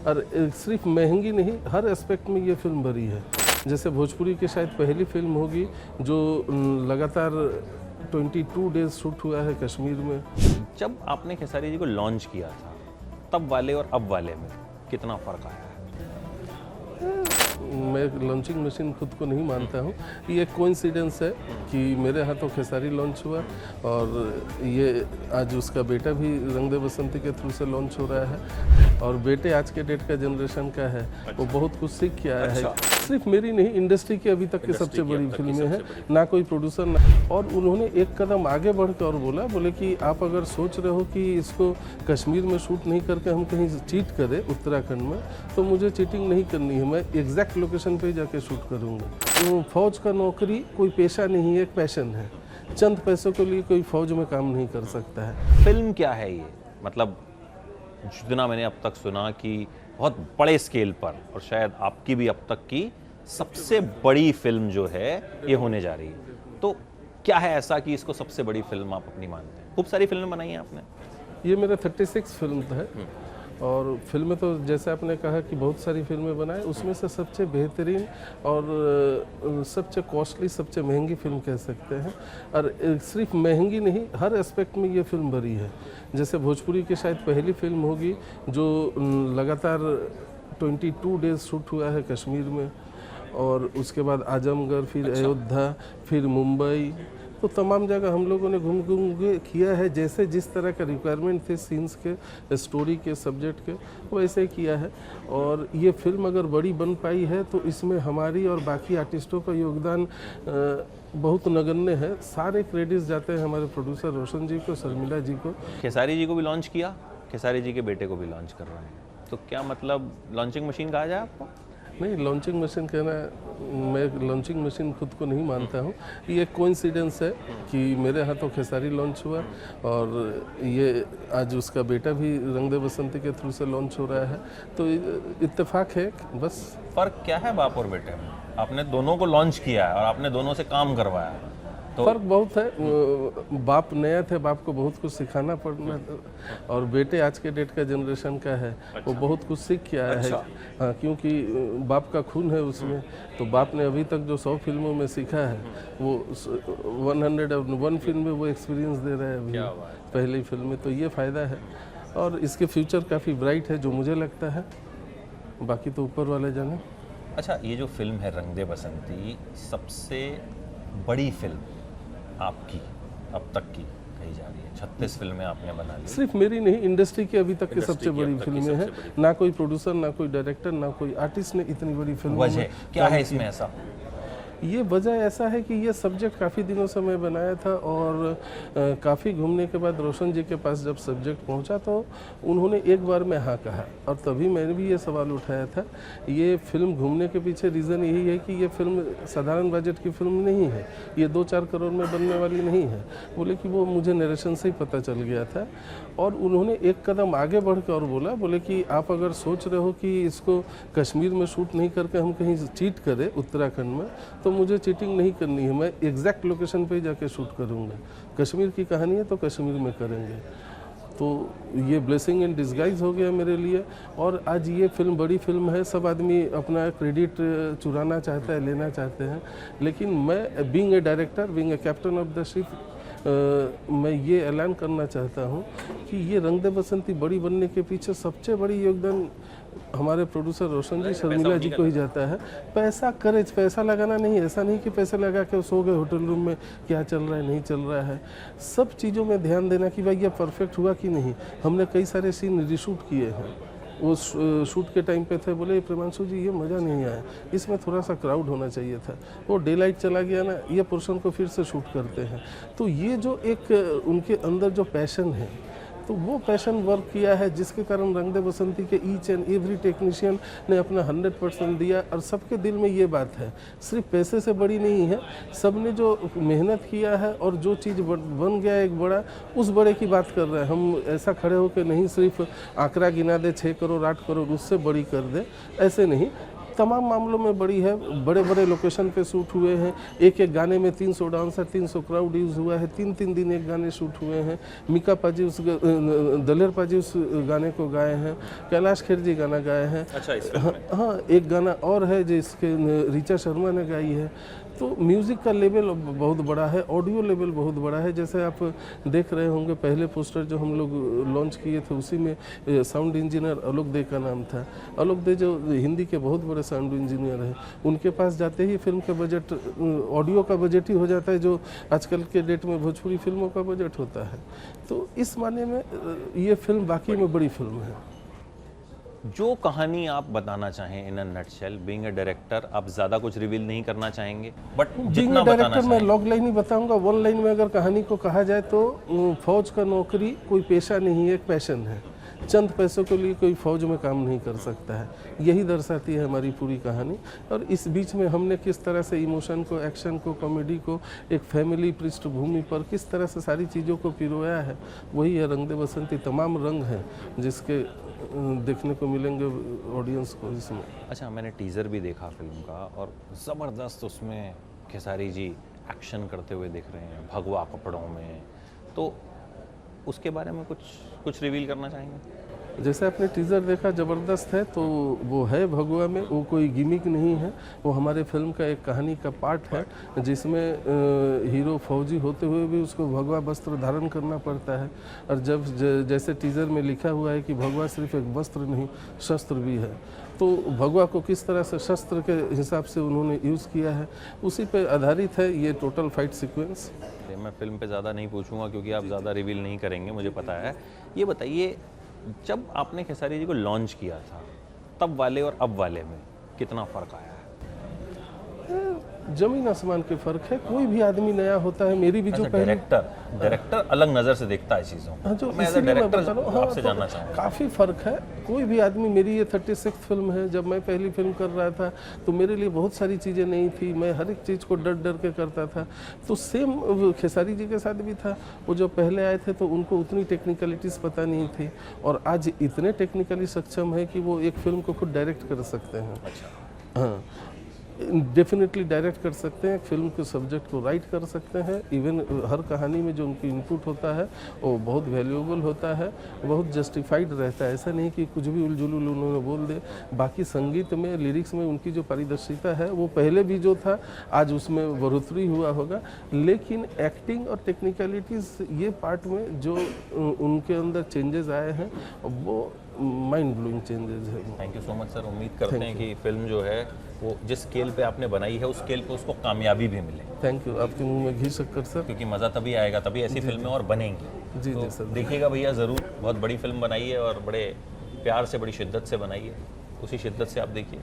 और सिर्फ महंगी नहीं, हर एस्पेक्ट में ये फिल्म भरी है। जैसे भोजपुरी की शायद पहली फिल्म होगी जो लगातार 22 डेज शूट हुआ है कश्मीर में। जब आपने खेसारी जी को लॉन्च किया था तब वाले और अब वाले में कितना फ़र्क आया है? मैं लॉन्चिंग मशीन खुद को नहीं मानता हूँ। ये कोइंसिडेंस है कि मेरे हाथों खेसारी लॉन्च हुआ और ये आज उसका बेटा भी रंग दे बसंती के थ्रू से लॉन्च हो रहा है। और बेटे आज के डेट का जनरेशन का है, वो बहुत कुछ सीख के आया है। सिर्फ मेरी नहीं, इंडस्ट्री की अभी तक की सबसे बड़ी फिल्में हैं। ना कोई प्रोड्यूसर ना, और उन्होंने एक कदम आगे बढ़ कर और बोले कि आप अगर सोच रहे हो कि इसको कश्मीर में शूट नहीं करके हम कहीं चीट करें उत्तराखंड में, तो मुझे चीटिंग नहीं करनी है, मैं एग्जैक्ट लोकेशन पे जाके शूट करूँगा। तो फौज का नौकरी कोई पेशा नहीं है, एक पैशन है। चंद पैसों के लिए कोई फौज में काम नहीं कर सकता है। फिल्म क्या है ये? मतलब जितना मैंने अब तक सुना कि बहुत बड़े स्केल पर, और शायद आपकी भी अब तक की सबसे बड़ी फिल्म जो है ये होने जा रही है, तो क्या है ऐसा कि इसको सबसे बड़ी फिल्म आप अपनी मानते हैं? खूब सारी फिल्में बनाई हैं आपने। ये मेरा 36 फिल्म है और फिल्में तो जैसे आपने कहा कि बहुत सारी फिल्में बनाए, उसमें से सबसे बेहतरीन और सबसे कॉस्टली, सबसे महंगी फिल्म कह सकते हैं। और सिर्फ महंगी नहीं, हर एस्पेक्ट में ये फिल्म भरी है। जैसे भोजपुरी की शायद पहली फिल्म होगी जो लगातार 22 डेज शूट हुआ है कश्मीर में, और उसके बाद आजमगढ़, फिर अयोध्या, फिर मुंबई, तो तमाम जगह हम लोगों ने घूम के किया है। जैसे जिस तरह का रिक्वायरमेंट थे सीन्स के, स्टोरी के, सब्जेक्ट के, वैसे ही किया है। और ये फिल्म अगर बड़ी बन पाई है तो इसमें हमारी और बाकी आर्टिस्टों का योगदान बहुत नगण्य है। सारे क्रेडिट्स जाते हैं हमारे प्रोड्यूसर रोशन जी को, शर्मिला जी को। खेसारी जी को भी लॉन्च किया, खेसारी जी के बेटे को भी लॉन्च कर रहे हैं, तो क्या मतलब लॉन्चिंग मशीन कहा जाए आपको? नहीं, लॉन्चिंग मशीन कहना, मैं लॉन्चिंग मशीन खुद को नहीं मानता हूँ। ये कोइंसिडेंस है कि मेरे हाथों खेसारी लॉन्च हुआ और ये आज उसका बेटा भी रंग दे बसंती के थ्रू से लॉन्च हो रहा है, तो इत्तेफाक है बस। फ़र्क क्या है बाप और बेटे में? आपने दोनों को लॉन्च किया है और आपने दोनों से काम करवाया, तो फ़र्क बहुत है। बाप नया थे, बाप को बहुत कुछ सिखाना पड़ना, और बेटे आज के डेट का जनरेशन का है, वो बहुत कुछ सीख के आया है। हाँ, क्योंकि बाप का खून है उसमें। तो बाप ने अभी तक जो 100 फिल्मों में सीखा है, वो 101 फिल्म में वो एक्सपीरियंस दे रहा है अभी पहली फिल्म में। तो ये फ़ायदा है और इसके फ्यूचर काफ़ी ब्राइट है, जो मुझे लगता है। बाकी तो ऊपर वाले जाने। अच्छा, ये जो फिल्म है रंग दे बसंती, सबसे बड़ी फिल्म आपकी अब तक की कही जा रही है। 36 फिल्में आपने बना ली। सिर्फ मेरी नहीं, इंडस्ट्री की अभी तक की सबसे बड़ी फिल्में हैं। ना कोई प्रोड्यूसर, ना कोई डायरेक्टर, ना कोई आर्टिस्ट ने इतनी बड़ी फिल्म। वजह क्या है इसमें ऐसा? ये वजह ऐसा है कि ये सब्जेक्ट काफ़ी दिनों से मैं बनाया था और काफ़ी घूमने के बाद रोशन जी के पास जब सब्जेक्ट पहुंचा तो उन्होंने एक बार में हाँ कहा, और तभी मैंने भी ये सवाल उठाया था। ये फिल्म घूमने के पीछे रीज़न यही है कि ये फिल्म साधारण बजट की फिल्म नहीं है, ये 2-4 करोड़ में बनने वाली नहीं है। बोले कि वो मुझे नरेशन से ही पता चल गया था। और उन्होंने एक कदम आगे बढ़ कर और बोले कि आप अगर सोच रहे हो कि इसको कश्मीर में शूट नहीं करके हम कहीं चीट करें उत्तराखंड में, तो मुझे चीटिंग नहीं करनी है, मैं एग्जैक्ट लोकेशन पे जाके शूट करूँगा। कश्मीर की कहानी है तो कश्मीर में करेंगे। तो ये ब्लेसिंग इन डिस्गाइज हो गया मेरे लिए। और आज ये फिल्म बड़ी फिल्म है, सब आदमी अपना क्रेडिट चुराना चाहता है, लेना चाहते हैं, लेकिन मैं being a director, being a captain of the ship, मैं ये ऐलान करना चाहता हूँ कि ये रंग दे बसंती बड़ी बनने के पीछे सबसे बड़ी योगदान हमारे प्रोड्यूसर रोशन जी, शर्मिला जी को ही जाता है। पैसा लगाना नहीं, ऐसा नहीं कि पैसे लगा के सो गए होटल रूम में, क्या चल रहा है नहीं चल रहा है। सब चीज़ों में ध्यान देना कि भाई ये परफेक्ट हुआ कि नहीं। हमने कई सारे सीन रीशूट किए हैं, वो शूट के टाइम पे थे, बोले प्रेमांशु जी ये मज़ा नहीं आया, इसमें थोड़ा सा क्राउड होना चाहिए था, वो डे लाइट चला गया ना, ये पोर्शन को फिर से शूट करते हैं। तो ये जो एक उनके अंदर जो पैशन है, तो वो पैशन वर्क किया है, जिसके कारण रंग दे बसंती के ईच एंड एवरी टेक्नीशियन ने अपना 100% दिया। और सबके दिल में ये बात है, सिर्फ पैसे से बड़ी नहीं है, सब ने जो मेहनत किया है और जो चीज़ बन गया एक बड़ा, उस बड़े की बात कर रहे हैं हम। ऐसा खड़े होकर नहीं सिर्फ आंकड़ा गिना दे 6 करोड़ 8 करोड़ उससे बड़ी कर दे, ऐसे नहीं। तमाम मामलों में बड़ी है। बड़े बड़े लोकेशन पे शूट हुए हैं, एक एक गाने में 300 डांसर 300 क्राउड यूज़ हुआ है, 3-3 दिन एक गाने शूट हुए हैं। मीका पाजी दलेर पाजी उस गाने को गाए हैं, कैलाश खेर जी गाना गाए हैं। अच्छा, इस फिल्म में? हाँ, एक गाना और है जिसके ऋचा शर्मा ने गाई है। तो म्यूज़िक का लेवल बहुत बड़ा है, ऑडियो लेवल बहुत बड़ा है। जैसे आप देख रहे होंगे पहले पोस्टर जो हम लोग लॉन्च किए थे उसी में साउंड इंजीनियर आलोक दे का नाम था। आलोक दे जो हिंदी के बहुत बड़े साउंड इंजीनियर हैं, उनके पास जाते ही फिल्म का बजट ऑडियो का बजट ही हो जाता है जो आजकल के डेट में भोजपुरी फिल्मों का बजट होता है। तो इस माने में ये फिल्म वाकई में बड़ी फिल्म है। जो कहानी आप बताना चाहें in a nutshell, being a director, आप ज़्यादा कुछ रिवील नहीं करना चाहेंगे, बट जितना बताना डायरेक्टर मैं चाहें। लॉग लाइन ही बताऊंगा। वन लाइन में अगर कहानी को कहा जाए तो फौज का नौकरी कोई पेशा नहीं है, एक पैशन है। चंद पैसों के लिए कोई फौज में काम नहीं कर सकता है, यही दर्शाती है हमारी पूरी कहानी। और इस बीच में हमने किस तरह से इमोशन को, एक्शन को, कॉमेडी को एक फैमिली पृष्ठभूमि पर किस तरह से सारी चीज़ों को पिरोया है, वही है रंग दे बसंती। तमाम रंग हैं जिसके देखने को मिलेंगे ऑडियंस को इसमें। अच्छा, मैंने टीज़र भी देखा फिल्म का और ज़बरदस्त उसमें खेसारी जी एक्शन करते हुए दिख रहे हैं भगवा कपड़ों में, तो उसके बारे में कुछ रिवील करना चाहेंगे? जैसे आपने टीज़र देखा, ज़बरदस्त है। तो वो है भगवा में, वो कोई गिमिक नहीं है, वो हमारे फिल्म का एक कहानी का पार्ट है जिसमें हीरो फौजी होते हुए भी उसको भगवा वस्त्र धारण करना पड़ता है। और जब जैसे टीज़र में लिखा हुआ है कि भगवा सिर्फ एक वस्त्र नहीं, शस्त्र भी है, तो भगवा को किस तरह से शस्त्र के हिसाब से उन्होंने यूज़ किया है, उसी पे आधारित है ये टोटल फाइट सीक्वेंस। मैं फिल्म पे ज़्यादा नहीं पूछूंगा क्योंकि आप ज़्यादा रिवील नहीं करेंगे, मुझे पता है। ये बताइए, जब आपने खेसारी जी को लॉन्च किया था तब वाले और अब वाले में कितना फ़र्क आया है? जमीन आसमान के फ़र्क है। कोई भी आदमी नया होता है, मेरी भी जो पहले डायरेक्टर अलग नज़र से देखता है चीज़ों को। हाँ, जो मैं एज अ इसीलिए मैं डायरेक्टर बता रहा हूँ, हाँ, आपसे तो जानना चाहूँगा। काफ़ी फ़र्क है। कोई भी आदमी, मेरी ये 36th फिल्म है। जब मैं पहली फिल्म कर रहा था तो मेरे लिए बहुत सारी चीज़ें नहीं थी, मैं हर एक चीज़ को डर डर के करता था। तो सेम खेसारी जी के साथ भी था। वो जब पहले आए थे तो उनको उतनी टेक्निकलिटीज़ पता नहीं थी, और आज इतने टेक्निकली सक्षम है कि वो एक फिल्म को खुद डायरेक्ट कर सकते हैं। अच्छा, हाँ, डेफिनेटली डायरेक्ट कर सकते हैं, फिल्म के सब्जेक्ट को राइट कर सकते हैं। इवन हर कहानी में जो उनकी इनपुट होता है वो बहुत वैल्यूएबल होता है, बहुत जस्टिफाइड रहता है। ऐसा नहीं कि कुछ भी उलझुल उन्होंने बोल दे। बाकी संगीत में, लिरिक्स में उनकी जो पारदर्शिता है वो पहले भी जो था आज उसमें बढ़ोतरी हुआ होगा। लेकिन एक्टिंग और टेक्निकलिटीज़ ये पार्ट में जो उनके अंदर चेंजेस आए हैं वो माइंड ब्लोइंग चेंजेस है। Thank you so much sir. उम्मीद करते हैं कि फिल्म जो है वो जिस स्केल पे आपने बनाई है उस स्केल पे उसको कामयाबी भी मिले, थैंक यू। आपके मुंह में घी शक्कर सर। क्योंकि मज़ा तभी आएगा, तभी ऐसी फिल्में और बनेंगी। जी तो जी सर। देखिएगा भैया, ज़रूर बहुत बड़ी फिल्म बनाई है और बड़े प्यार से, बड़ी शिद्दत से बनाई है, उसी शिद्दत से आप देखिए।